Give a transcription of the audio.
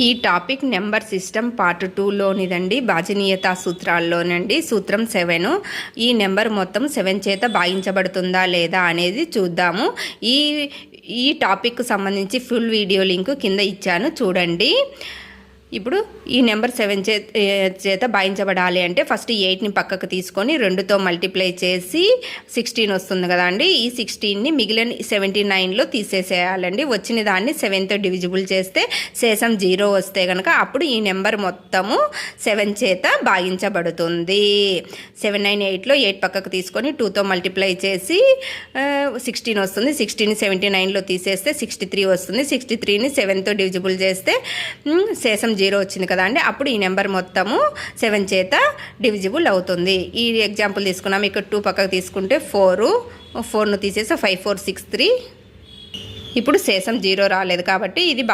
ఈ topic number system part 2లోనిదండి. భాజనీయతా సూత్రాల్లోనండి. సూత్రం 7. ఈ నెంబర్ మొత్తం 7 చేత భాగించబడుతుందా లేదా అనేది చూద్దాము. ఈ టాపిక్కు సంబంధించి ఫుల్ వీడియో లింక్ కింద ఇచ్చాను, చూడండి. ఇప్పుడు ఈ నెంబర్ 7 చేత భాగించబడాలి అంటే ఫస్ట్ 8ని పక్కకు తీసుకొని 2తో మల్టిప్లై చేసి 16 వస్తుంది కదా అండి. ఈ 16ని మిగిలిన 79లో తీసేసేయాలండి. వచ్చిన దాన్ని 7తో డివిజిబుల్ చేస్తే శేషం 0 వస్తే కనుక అప్పుడు ఈ నెంబర్ మొత్తము 7 చేత భాగించబడుతుంది. 7 9 8లో 8 పక్కకు తీసుకొని 2తో మల్టిప్లై చేసి 16 వస్తుంది. 16ని 79లో తీసేస్తే 63 వస్తుంది. 63ని 7తో డివిజిబుల్ చేస్తే శేషం 0 వచ్చింది కదా అండి. అప్పుడు ఈ నెంబర్ మొత్తము 7 చేత డివిజిబుల్ అవుతుంది. ఈ ఎగ్జాంపుల్ తీసుకున్నాం. ఇక్కడ 2 పక్కకు తీసుకుంటే 4ను తీసేసి 5 4 6 3. ఇప్పుడు శేషం 0 రాలేదు కాబట్టి ఇది